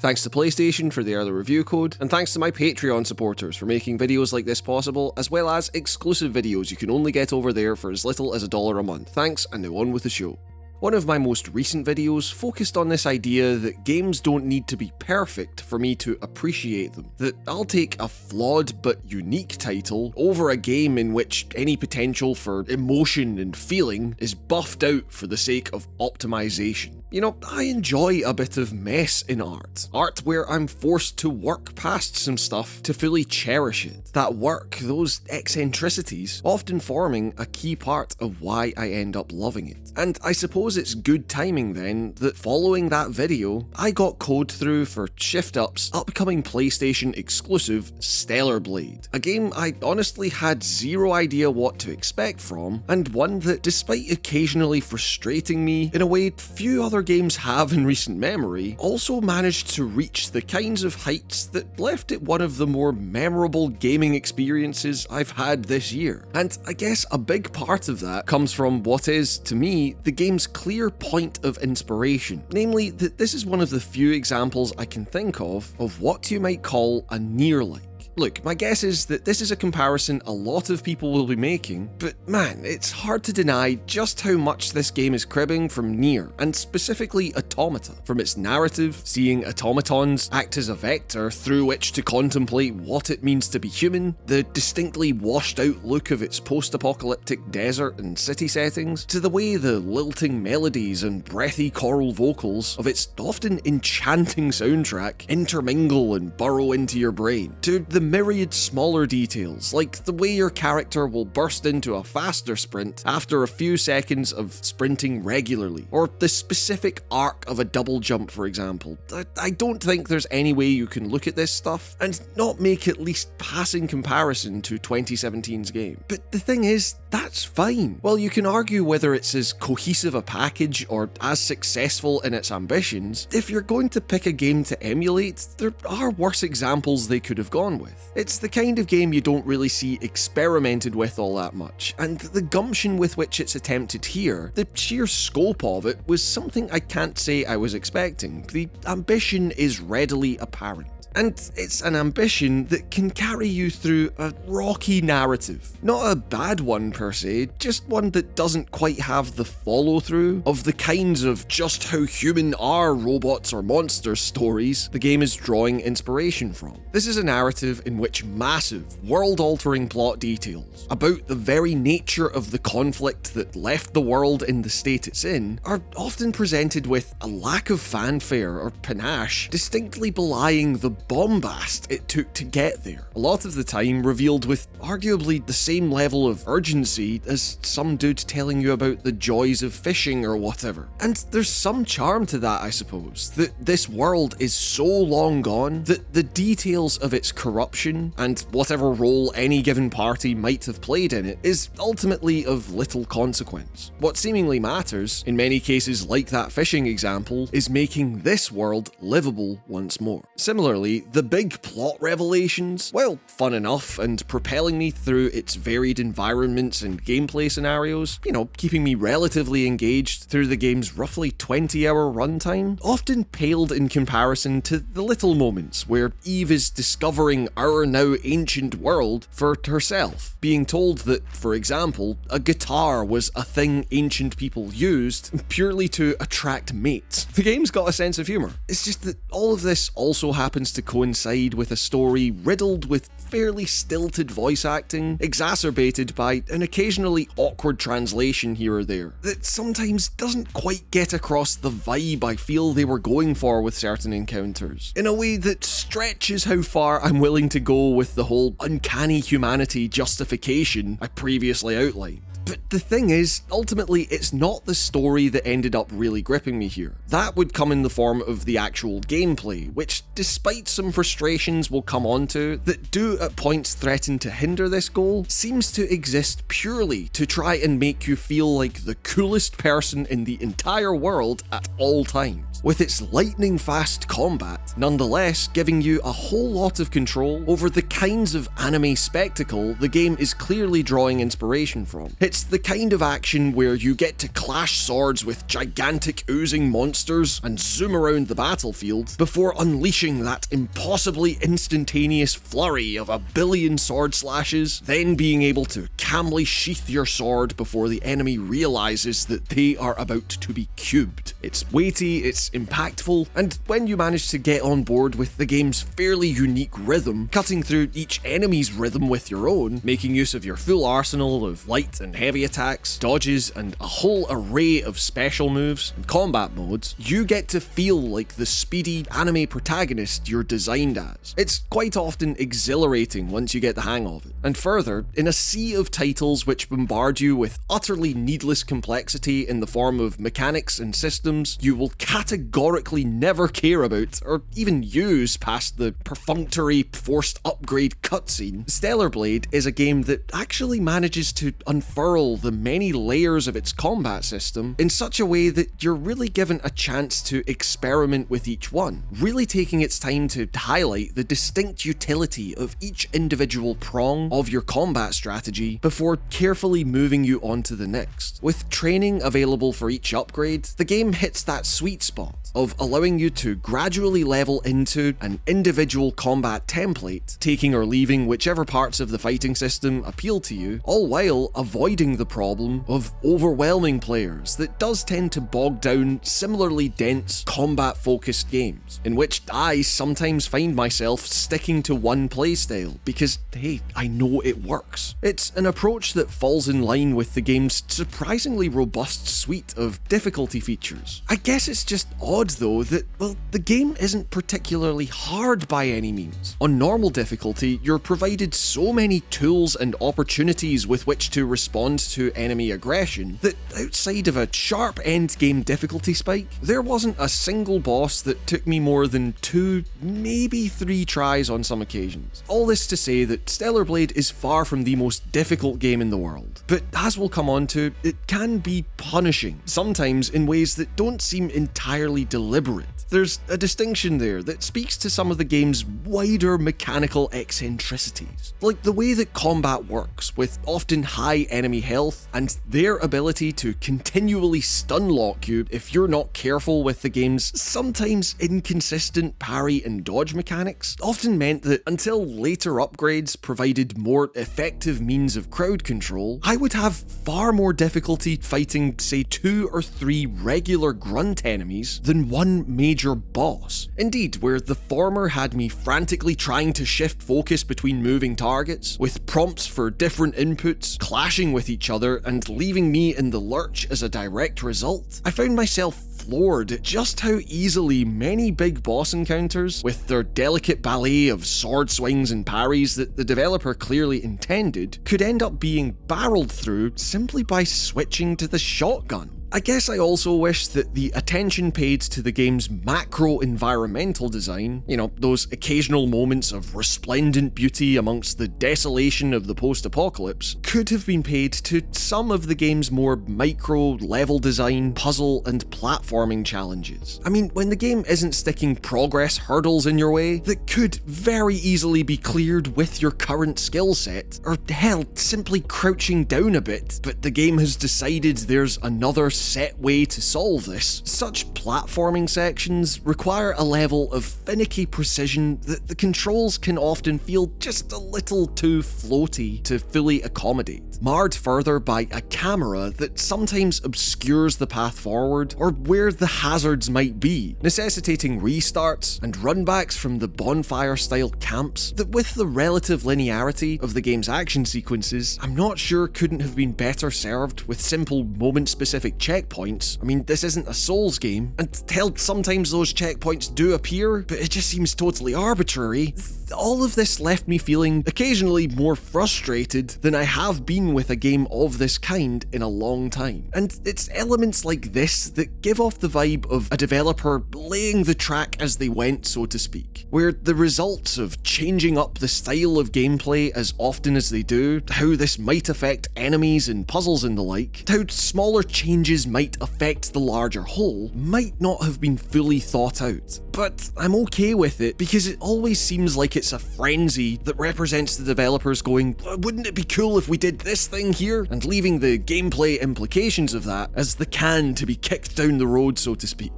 Thanks to PlayStation for the early review code, and thanks to my Patreon supporters for making videos like this possible, as well as exclusive videos you can only get over there for as little as $1 a month. Thanks, and now on with the show. One of my most recent videos focused on this idea that games don't need to be perfect for me to appreciate them. That I'll take a flawed but unique title over a game in which any potential for emotion and feeling is buffed out for the sake of optimization. You know, I enjoy a bit of mess in art. Art where I'm forced to work past some stuff to fully cherish it. That work, those eccentricities, often forming a key part of why I end up loving it. And I suppose it's good timing then that following that video, I got code through for Shift Up's upcoming PlayStation exclusive Stellar Blade. A game I honestly had zero idea what to expect from, and one that, despite occasionally frustrating me in a way few other games have in recent memory, also managed to reach the kinds of heights that left it one of the more memorable gaming experiences I've had this year. And I guess a big part of that comes from what is, to me, the game's clear point of inspiration, namely that this is one of the few examples I can think of what you might call a NieR-Like. Look, my guess is that this is a comparison a lot of people will be making, but man, it's hard to deny just how much this game is cribbing from NieR, and specifically Automata. From its narrative, seeing automatons act as a vector through which to contemplate what it means to be human, the distinctly washed out look of its post-apocalyptic desert and city settings, to the way the lilting melodies and breathy choral vocals of its often enchanting soundtrack intermingle and burrow into your brain, to the myriad smaller details, like the way your character will burst into a faster sprint after a few seconds of sprinting regularly, or the specific arc of a double jump, for example. I don't think there's any way you can look at this stuff and not make at least passing comparison to 2017's game. But the thing is, that's fine. While you can argue whether it's as cohesive a package or as successful in its ambitions, if you're going to pick a game to emulate, there are worse examples they could have gone with. It's the kind of game you don't really see experimented with all that much, and the gumption with which it's attempted here, the sheer scope of it, was something I can't say I was expecting. The ambition is readily apparent. And it's an ambition that can carry you through a rocky narrative. Not a bad one per se, just one that doesn't quite have the follow-through of the kinds of just how human are robots or monsters stories the game is drawing inspiration from. This is a narrative in which massive, world-altering plot details about the very nature of the conflict that left the world in the state it's in are often presented with a lack of fanfare or panache, distinctly belying the bombast it took to get there. A lot of the time revealed with arguably the same level of urgency as some dude telling you about the joys of fishing or whatever. And there's some charm to that, I suppose, that this world is so long gone that the details of its corruption and whatever role any given party might have played in it is ultimately of little consequence. What seemingly matters, in many cases like that fishing example, is making this world livable once more. Similarly, the big plot revelations, while fun enough and propelling me through its varied environments and gameplay scenarios, keeping me relatively engaged through the game's roughly 20-hour runtime, often paled in comparison to the little moments where Eve is discovering our now ancient world for herself, being told that, for example, a guitar was a thing ancient people used purely to attract mates. The game's got a sense of humour. It's just that all of this also happens to coincide with a story riddled with fairly stilted voice acting, exacerbated by an occasionally awkward translation here or there, that sometimes doesn't quite get across the vibe I feel they were going for with certain encounters, in a way that stretches how far I'm willing to go with the whole uncanny humanity justification I previously outlined. But the thing is, ultimately, it's not the story that ended up really gripping me here. That would come in the form of the actual gameplay, which, despite some frustrations we'll come onto that do at points threaten to hinder this goal, seems to exist purely to try and make you feel like the coolest person in the entire world at all times. With its lightning-fast combat, nonetheless giving you a whole lot of control over the kinds of anime spectacle the game is clearly drawing inspiration from. It's It's the kind of action where you get to clash swords with gigantic oozing monsters and zoom around the battlefield before unleashing that impossibly instantaneous flurry of a billion sword slashes, then being able to calmly sheath your sword before the enemy realizes that they are about to be cubed. It's weighty, it's impactful, and when you manage to get on board with the game's fairly unique rhythm, cutting through each enemy's rhythm with your own, making use of your full arsenal of light and heavy attacks, dodges, and a whole array of special moves and combat modes, you get to feel like the speedy anime protagonist you're designed as. It's quite often exhilarating once you get the hang of it. And further, in a sea of titles which bombard you with utterly needless complexity in the form of mechanics and systems you will categorically never care about or even use past the perfunctory forced upgrade cutscene, Stellar Blade is a game that actually manages to unfurl the many layers of its combat system in such a way that you're really given a chance to experiment with each one, really taking its time to highlight the distinct utility of each individual prong of your combat strategy before carefully moving you on to the next. With training available for each upgrade, the game hits that sweet spot of allowing you to gradually level into an individual combat template, taking or leaving whichever parts of the fighting system appeal to you, all while avoiding the problem of overwhelming players that does tend to bog down similarly dense combat-focused games, in which I sometimes find myself sticking to one playstyle because, hey, I know it works. It's an approach that falls in line with the game's surprisingly robust suite of difficulty features. I guess it's just odd though that, well, the game isn't particularly hard by any means. On normal difficulty, you're provided so many tools and opportunities with which to respond to enemy aggression that outside of a sharp endgame difficulty spike, there wasn't a single boss that took me more than 2, maybe 3 tries on some occasions. All this to say that Stellar Blade is far from the most difficult game in the world, but as we'll come on to, it can be punishing, sometimes in ways that don't seem entirely deliberate. There's a distinction there that speaks to some of the game's wider mechanical eccentricities, like the way that combat works, with often high enemy health, and their ability to continually stun lock you if you're not careful with the game's sometimes inconsistent parry and dodge mechanics, often meant that until later upgrades provided more effective means of crowd control, I would have far more difficulty fighting, say, 2 or 3 regular grunt enemies than one major boss. Indeed, where the former had me frantically trying to shift focus between moving targets, with prompts for different inputs clashing with each other and leaving me in the lurch as a direct result, I found myself floored at just how easily many big boss encounters, with their delicate ballet of sword swings and parries that the developer clearly intended, could end up being barreled through simply by switching to the shotgun. I guess I also wish that the attention paid to the game's macro environmental design, those occasional moments of resplendent beauty amongst the desolation of the post-apocalypse, could have been paid to some of the game's more micro level design, puzzle, and platforming challenges. I mean, when the game isn't sticking progress hurdles in your way that could very easily be cleared with your current skill set, or hell, simply crouching down a bit, but the game has decided there's another set way to solve this, such platforming sections require a level of finicky precision that the controls can often feel just a little too floaty to fully accommodate, marred further by a camera that sometimes obscures the path forward or where the hazards might be, necessitating restarts and runbacks from the bonfire-style camps that, with the relative linearity of the game's action sequences, I'm not sure couldn't have been better served with simple moment-specific checkpoints. I mean, this isn't a Souls game, and hell, sometimes those checkpoints do appear, but it just seems totally arbitrary. All of this left me feeling occasionally more frustrated than I have been with a game of this kind in a long time. And it's elements like this that give off the vibe of a developer laying the track as they went, so to speak, where the results of changing up the style of gameplay as often as they do, how this might affect enemies and puzzles and the like, how smaller changes might affect the larger whole, might not have been fully thought out. But I'm okay with it because it always seems like it's a frenzy that represents the developers going, wouldn't it be cool if we did this thing here? And leaving the gameplay implications of that as the can to be kicked down the road, so to speak.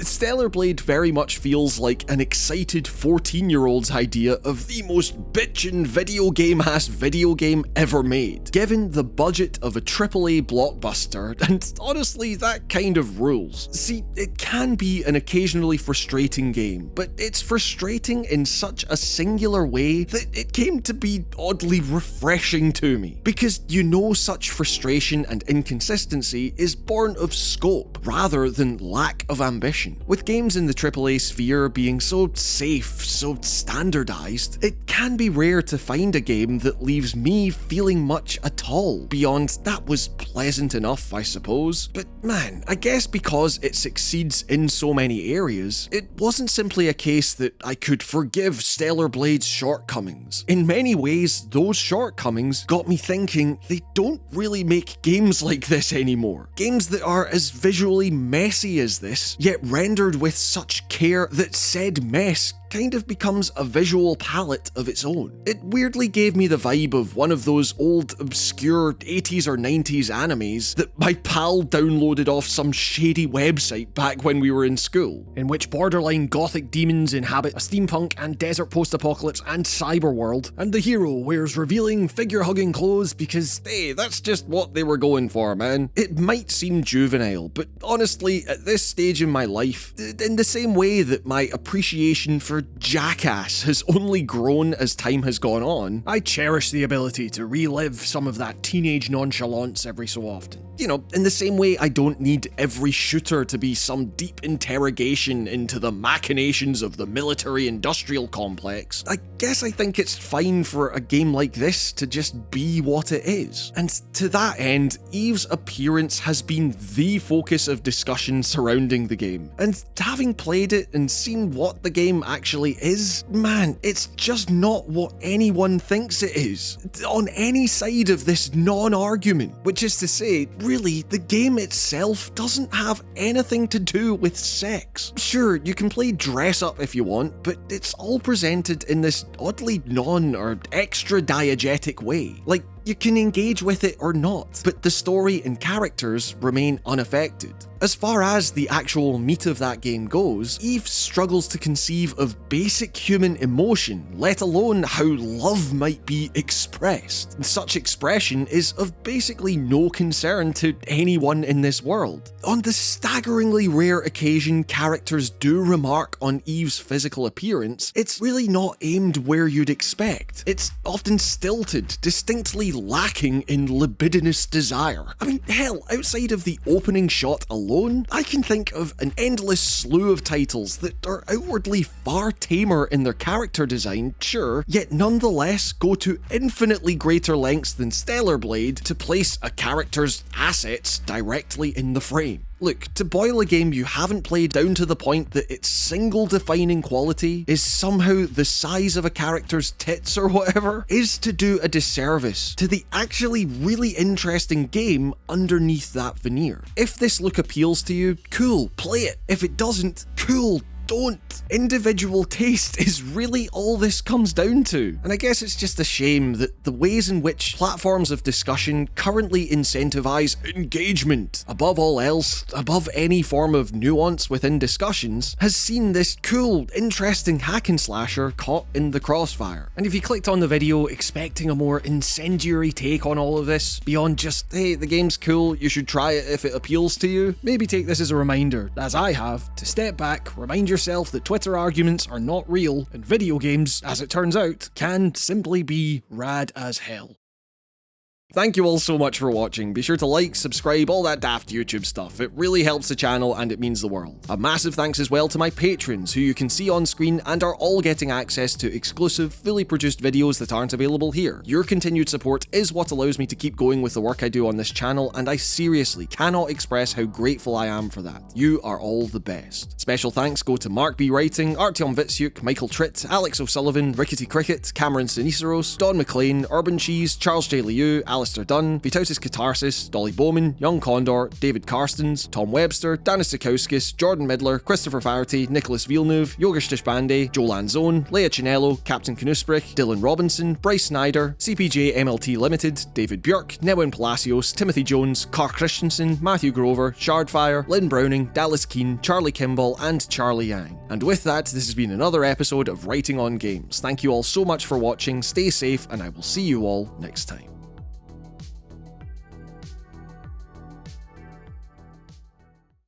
Stellar Blade very much feels like an excited 14-year-old's idea of the most bitchin' video game ever made, given the budget of a AAA blockbuster, and honestly, that kind of rules. See, it can be an occasionally frustrating game, but it's frustrating in such a singular way that it came to be oddly refreshing to me, because you know such frustration and inconsistency is born of scope rather than lack of ambition. With games in the AAA sphere being so safe, so standardized, it can be rare to find a game that leaves me feeling much at all, beyond that was pleasant enough, I suppose. But man, I guess because it succeeds in so many areas, it wasn't simply a case that I could forgive Stellar Blade's shortcomings. In many ways, those shortcomings got me thinking they don't really make games like this anymore. Games that are as visually messy as this, yet rendered with such care that said mess kind of becomes a visual palette of its own. It weirdly gave me the vibe of one of those old, obscure 80s or 90s animes that my pal downloaded off some shady website back when we were in school, in which borderline gothic demons inhabit a steampunk and desert post-apocalypse and cyber world, and the hero wears revealing figure-hugging clothes because, hey, that's just what they were going for, man. It might seem juvenile, but honestly, at this stage in my life, in the same way that my appreciation for Jackass has only grown as time has gone on, I cherish the ability to relive some of that teenage nonchalance every so often. You know, in the same way I don't need every shooter to be some deep interrogation into the machinations of the military-industrial complex, I guess I think it's fine for a game like this to just be what it is. And to that end, Eve's appearance has been the focus of discussion surrounding the game. And having played it and seen what the game actually is, man, it's just not what anyone thinks it is, on any side of this non-argument. Which is to say, really, the game itself doesn't have anything to do with sex. Sure, you can play dress up if you want, but it's all presented in this oddly or extra diegetic way. Like, you can engage with it or not, but the story and characters remain unaffected. As far as the actual meat of that game goes, Eve struggles to conceive of basic human emotion, let alone how love might be expressed. And such expression is of basically no concern to anyone in this world. On the staggeringly rare occasion characters do remark on Eve's physical appearance, it's really not aimed where you'd expect. It's often stilted, distinctly lacking in libidinous desire. I mean, hell, outside of the opening shot alone, I can think of an endless slew of titles that are outwardly far tamer in their character design, sure, yet nonetheless go to infinitely greater lengths than Stellar Blade to place a character's assets directly in the frame. Look, to boil a game you haven't played down to the point that its single defining quality is somehow the size of a character's tits or whatever, is to do a disservice to the actually really interesting game underneath that veneer. If this look appeals to you, cool, play it. If it doesn't, cool, don't. Individual taste is really all this comes down to. And I guess it's just a shame that the ways in which platforms of discussion currently incentivize engagement, above all else, above any form of nuance within discussions, has seen this cool, interesting hack and slasher caught in the crossfire. And if you clicked on the video expecting a more incendiary take on all of this, beyond just, hey, the game's cool, you should try it if it appeals to you, maybe take this as a reminder, as I have, to step back, remind yourself that Twitter arguments are not real, and video games, as it turns out, can simply be rad as hell. Thank you all so much for watching. Be sure to like, subscribe, all that daft YouTube stuff. It really helps the channel and it means the world. A massive thanks as well to my patrons, who you can see on screen and are all getting access to exclusive, fully produced videos that aren't available here. Your continued support is what allows me to keep going with the work I do on this channel, and I seriously cannot express how grateful I am for that. You are all the best. Special thanks go to Mark B. Writing, Artyom Vitsyuk, Michael Tritt, Alex O'Sullivan, Rickety Cricket, Cameron Siniceros, Don McLean, Urban Cheese, Charles J. Liu, Alistair Dunn, Vitautis Catharsis, Dolly Bowman, Young Condor, David Karstens, Tom Webster, Danis Zikauskas, Jordan Midler, Christopher Farty, Nicholas Villeneuve, Yogesh Deshpande, Joe Lanzone, Leia Chinello, Captain Knussbrich, Dylan Robinson, Bryce Snyder, CPJ MLT Limited, David Björk, Newin Palacios, Timothy Jones, Carr Christensen, Matthew Grover, Shardfire, Lynn Browning, Dallas Keane, Charlie Kimball, and Charlie Yang. And with that, this has been another episode of Writing on Games. Thank you all so much for watching, stay safe, and I will see you all next time.